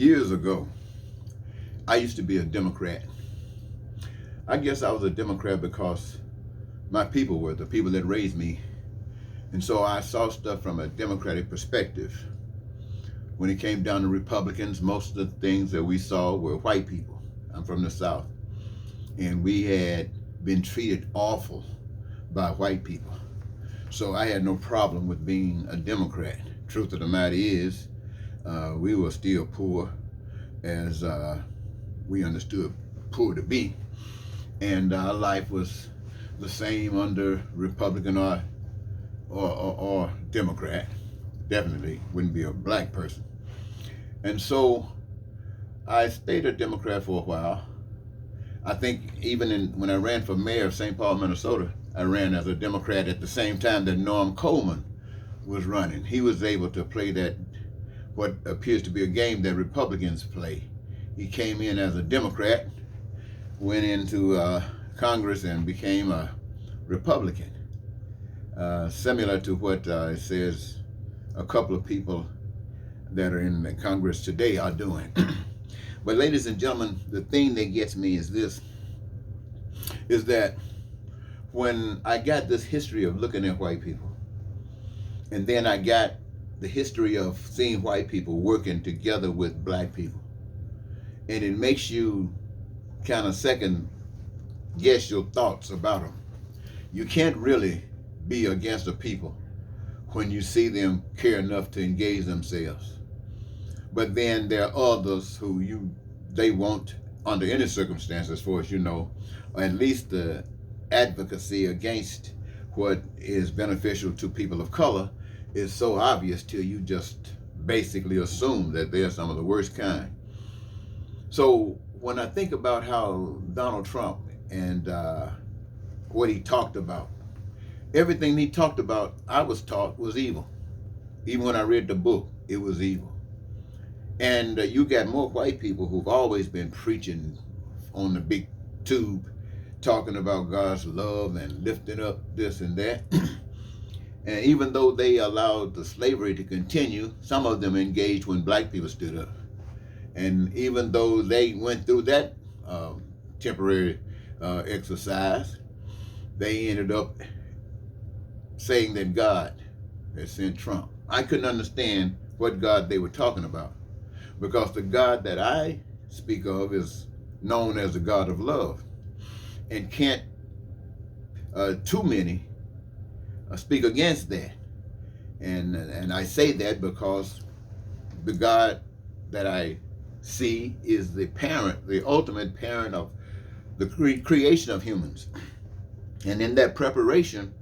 Years ago, I used to be a Democrat. I guess I was a Democrat because my people were the people that raised me. And so I saw stuff from a Democratic perspective. When it came down to Republicans, most of the things that we saw were white people. I'm from the South. And we had been treated awful by white people. So I had no problem with being a Democrat. Truth of the matter is, we were still poor as we understood poor to be. And our life was the same under Republican or Democrat. Definitely wouldn't be a black person. And so I stayed a Democrat for a while. I think even when I ran for mayor of St. Paul, Minnesota, I ran as a Democrat at the same time that Norm Coleman was running. He was able to play that, what appears to be a game that Republicans play. He came in as a Democrat, went into Congress and became a Republican. Similar to what it says a couple of people that are in the Congress today are doing. But ladies and gentlemen, the thing that gets me is this, is that when I got this history of looking at white people, and then I got the history of seeing white people working together with black people, and it makes you kind of second guess your thoughts about them. You can't really be against a people when you see them care enough to engage themselves. But then there are others who they won't, under any circumstance, as far as you know, or at least the advocacy against what is beneficial to people of color is so obvious till you just basically assume that they're some of the worst kind. So when I think about how Donald Trump and what he talked about, everything he talked about, I was taught was evil. Even when I read the book, it was evil. And you got more white people who've always been preaching on the big tube, talking about God's love and lifting up this and that. And even though they allowed the slavery to continue, some of them engaged when black people stood up. And even though they went through that temporary exercise, they ended up saying that God had sent Trump. I couldn't understand what God they were talking about, because the God that I speak of is known as the God of love, and can't too many speak against that. And I say that because the God that I see is the parent, the ultimate parent of the creation of humans. And in that preparation,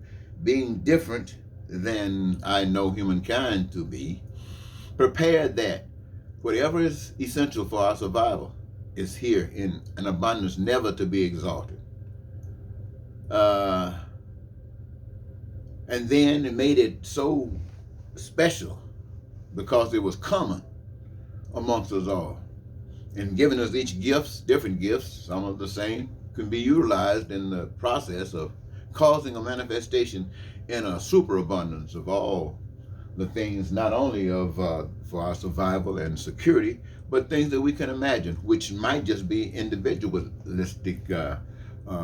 being different than I know humankind to be, prepared that whatever is essential for our survival is here in an abundance never to be exalted. And then it made it so special because it was common amongst us all. And giving us each gifts, different gifts, some of the same, can be utilized in the process of causing a manifestation in a superabundance of all the things, not only of for our survival and security, but things that we can imagine, which might just be individualistic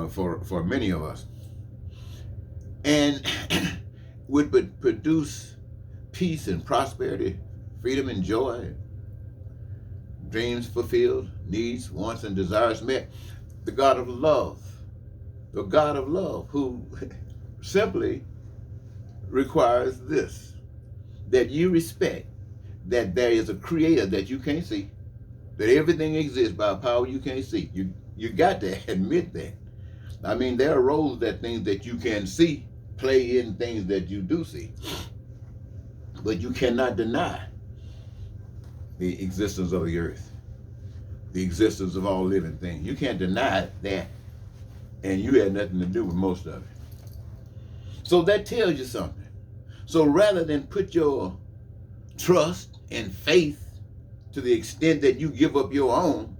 for many of us, and would produce peace and prosperity, freedom and joy, dreams fulfilled, needs, wants, and desires met. The God of love, who simply requires this, that you respect that there is a creator that you can't see, that everything exists by a power you can't see. You got to admit that. I mean, there are roles that things that you can see play in things that you do see, but you cannot deny the existence of the earth, the existence of all living things. You can't deny that, and you had nothing to do with most of it. So that tells you something. So rather than put your trust and faith to the extent that you give up your own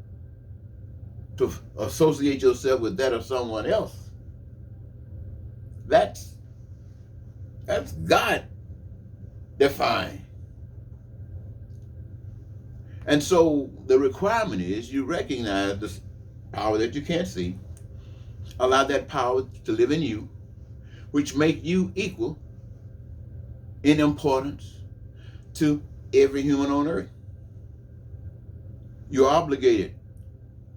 to associate yourself with that of someone else, that's God defined. And so the requirement is you recognize the power that you can't see, allow that power to live in you, which make you equal in importance to every human on earth. You're obligated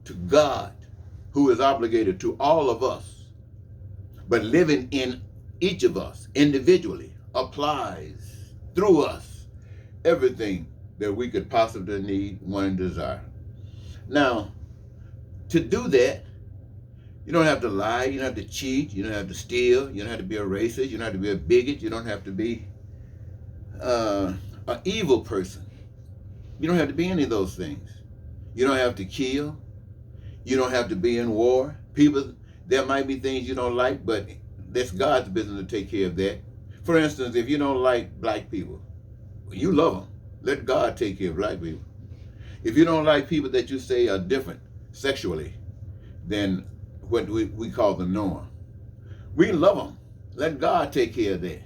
to God, who is obligated to all of us. But living in each of us individually applies through us everything that we could possibly need, want, and desire. Now, to do that, you don't have to lie, you don't have to cheat, you don't have to steal, you don't have to be a racist, you don't have to be a bigot, you don't have to be an evil person. You don't have to be any of those things. You don't have to kill. You don't have to be in war. People, there might be things you don't like, but that's God's business to take care of that. For instance, if you don't like black people, you love them. Let God take care of black people. If you don't like people that you say are different sexually than what we call the norm, we love them. Let God take care of that.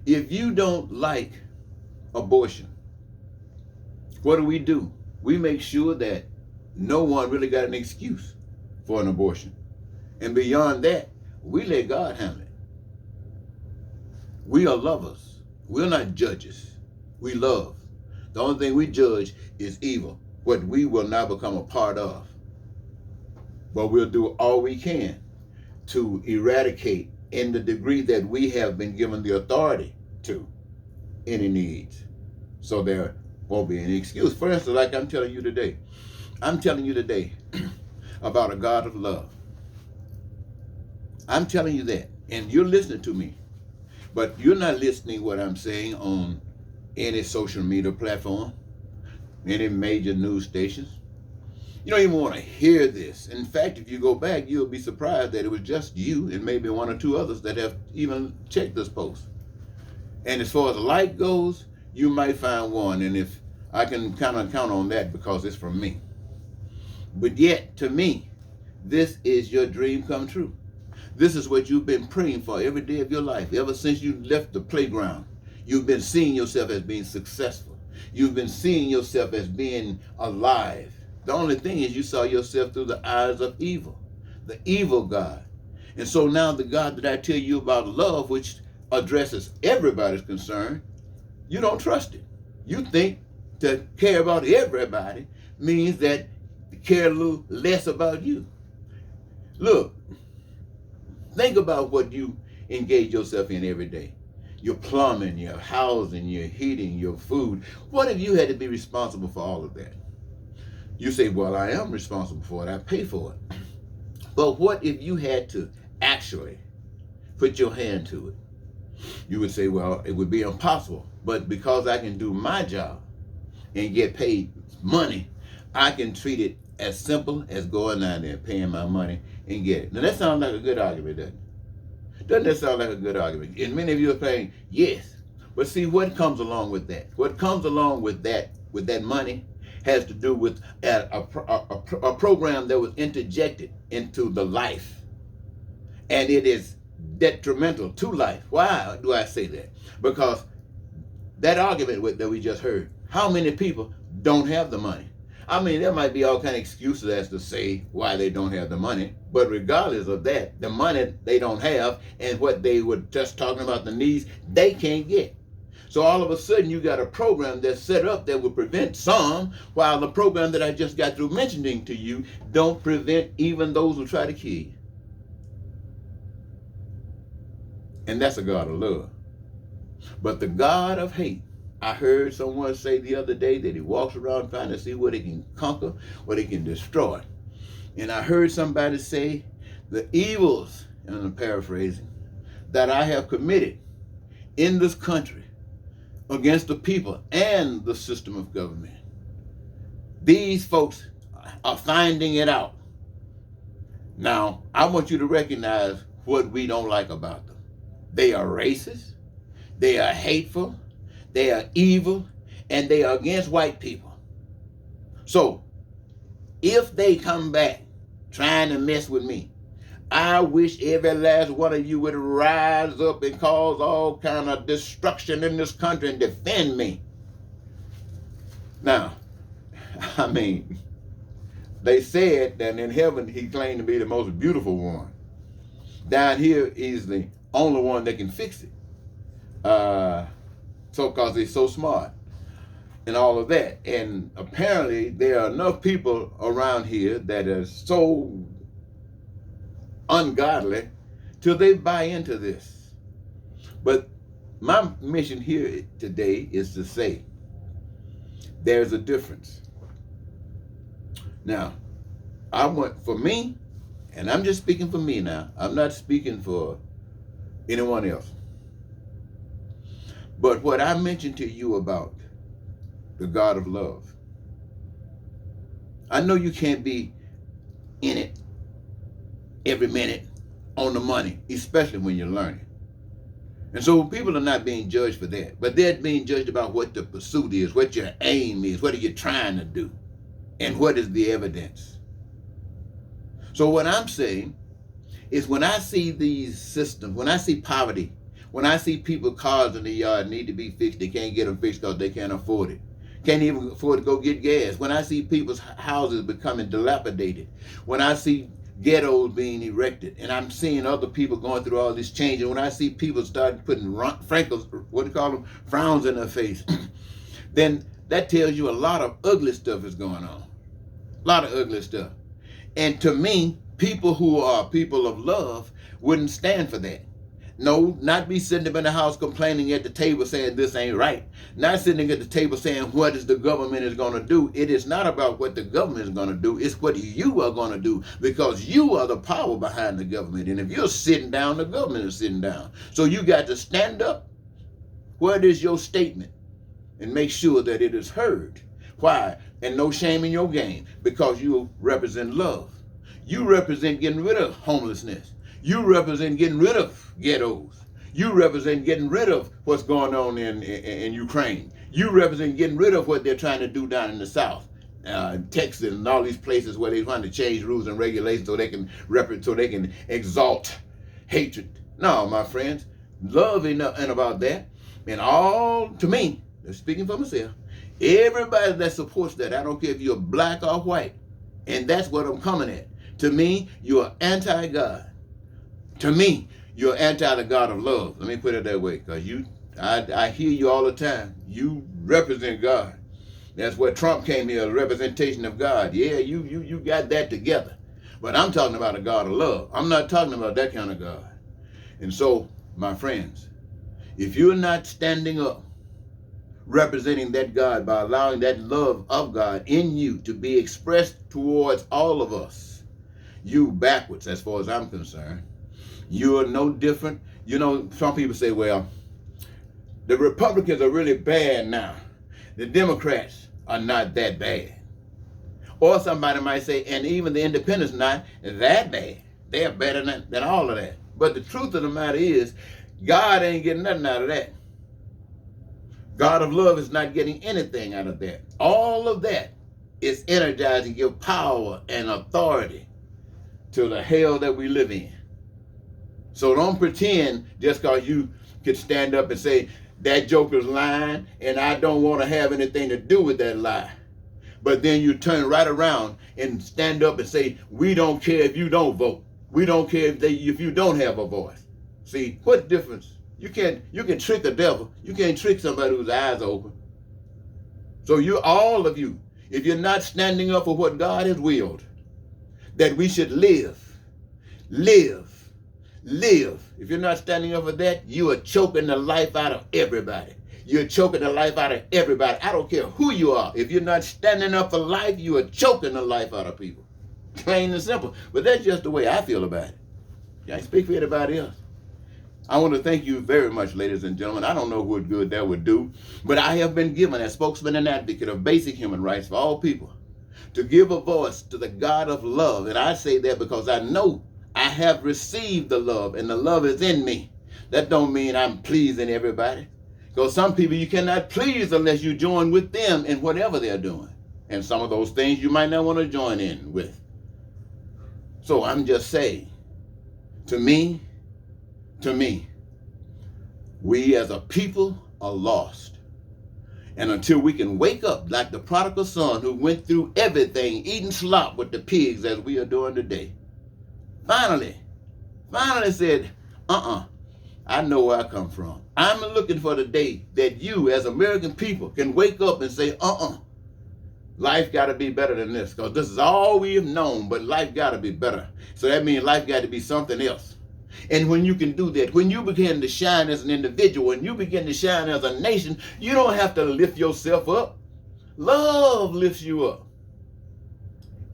If you don't like abortion, what do? We make sure that no one really got an excuse for an abortion. And beyond that, we let God handle it. We are lovers. We're not judges. We love. The only thing we judge is evil, what we will not become a part of. But we'll do all we can to eradicate, in the degree that we have been given the authority to, any needs. So there won't be any excuse. For instance, like I'm telling you today about a God of love. I'm telling you that, and you're listening to me, but you're not listening what I'm saying on any social media platform, any major news stations. You don't even want to hear this. In fact, if you go back, you'll be surprised that it was just you and maybe one or two others that have even checked this post. And as far as like goes, you might find one, and if I can kind of count on that because it's from me. But yet, to me, this is your dream come true. This is what you've been praying for every day of your life. Ever since you left the playground, you've been seeing yourself as being successful. You've been seeing yourself as being alive. The only thing is you saw yourself through the eyes of evil, the evil God. And so now the God that I tell you about, love, which addresses everybody's concern, you don't trust it. You think to care about everybody means that to care a little less about you. Look, think about what you engage yourself in every day. Your plumbing, your housing, your heating, your food. What if you had to be responsible for all of that? You say, well, I am responsible for it. I pay for it. But what if you had to actually put your hand to it? You would say, well, it would be impossible. But because I can do my job and get paid money, I can treat it as simple as going down there, paying my money, and get it. Now, that sounds like a good argument, doesn't it? Doesn't that sound like a good argument? And many of you are saying, yes. But see, what comes along with that? What comes along with that money has to do with a program that was interjected into the life. And it is detrimental to life. Why do I say that? Because that argument that we just heard, how many people don't have the money? I mean, there might be all kind of excuses as to say why they don't have the money, but regardless of that, the money they don't have and what they were just talking about, the needs, they can't get. So all of a sudden you got a program that's set up that will prevent some, while the program that I just got through mentioning to you don't prevent even those who try to kill you. And that's a God of love. But the God of hate, I heard someone say the other day that he walks around trying to see what he can conquer, what he can destroy. And I heard somebody say, the evils, and I'm paraphrasing, that I have committed in this country against the people and the system of government. These folks are finding it out. Now, I want you to recognize what we don't like about them. They are racist, they are hateful, they are evil, and they are against white people. So, if they come back trying to mess with me, I wish every last one of you would rise up and cause all kind of destruction in this country and defend me. Now, I mean, they said that in heaven he claimed to be the most beautiful one. Down here, he's the only one that can fix it. So, because he's so smart and all of that. And apparently, there are enough people around here that are so ungodly till they buy into this. But my mission here today is to say there's a difference. Now, I want, for me, and I'm just speaking for me now, I'm not speaking for anyone else. But what I mentioned to you about the God of love, I know you can't be in it every minute on the money, especially when you're learning. And so people are not being judged for that, but they're being judged about what the pursuit is, what your aim is, what are you trying to do, and what is the evidence. So what I'm saying is when I see these systems, when I see poverty, when I see people cars in the yard need to be fixed, they can't get them fixed because they can't afford it. Can't even afford to go get gas. When I see people's houses becoming dilapidated, when I see ghettos being erected, and I'm seeing other people going through all this change, and when I see people start putting frowns in their face, then that tells you a lot of ugly stuff is going on. A lot of ugly stuff. And to me, people who are people of love wouldn't stand for that. No, not be sitting up in the house complaining at the table saying this ain't right. Not sitting at the table saying what is the government is going to do. It is not about what the government is going to do. It's what you are going to do, because you are the power behind the government. And if you're sitting down, the government is sitting down. So you got to stand up. What is your statement? And make sure that it is heard. Why? And no shame in your game, because you represent love. You represent getting rid of homelessness. You represent getting rid of ghettos. You represent getting rid of what's going on in Ukraine. You represent getting rid of what they're trying to do down in the South, Texas, and all these places where they're trying to change rules and regulations so they can exalt hatred. No, my friends, love ain't about that. And all, to me, speaking for myself, everybody that supports that, I don't care if you're black or white, and that's what I'm coming at. To me, you're anti-God. To me, you're anti the God of love. Let me put it that way, because I hear you all the time. You represent God. That's what Trump came here, a representation of God. Yeah, you got that together. But I'm talking about a God of love. I'm not talking about that kind of God. And so, my friends, if you're not standing up, representing that God by allowing that love of God in you to be expressed towards all of us, you backwards as far as I'm concerned. You're no different. You know, some people say, well, the Republicans are really bad now. The Democrats are not that bad. Or somebody might say, and even the independents not that bad. They're better than all of that. But the truth of the matter is, God ain't getting nothing out of that. God of love is not getting anything out of that. All of that is energizing your power and authority to the hell that we live in. So don't pretend just because you could stand up and say, that joker's lying and I don't want to have anything to do with that lie. But then you turn right around and stand up and say, we don't care if you don't vote. We don't care if you don't have a voice. See, what difference? You can trick the devil. You can't trick somebody whose eyes are open. So all of you, if you're not standing up for what God has willed, that we should live. If you're not standing up for that, you are choking the life out of everybody. You're choking the life out of everybody. I don't care who you are. If you're not standing up for life, you are choking the life out of people. Plain and simple. But that's just the way I feel about it. I speak for anybody else. I want to thank you very much, ladies and gentlemen. I don't know what good that would do, but I have been given as spokesman and advocate of basic human rights for all people to give a voice to the God of love. And I say that because I know I have received the love, and the love is in me. That don't mean I'm pleasing everybody. Because some people you cannot please unless you join with them in whatever they're doing. And some of those things you might not want to join in with. So I'm just saying, to me, we as a people are lost. And until we can wake up like the prodigal son who went through everything, eating slop with the pigs as we are doing today, finally said, I know where I come from. I'm looking for the day that you as American people can wake up and say, life got to be better than this, because this is all we have known, but life got to be better. So that means life got to be something else. And when you can do that, when you begin to shine as an individual, when you begin to shine as a nation, you don't have to lift yourself up. Love lifts you up.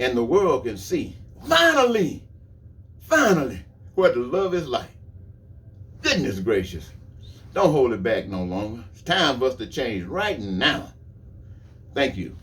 And the world can see, finally, what the love is like. Goodness gracious. Don't hold it back no longer. It's time for us to change right now. Thank you.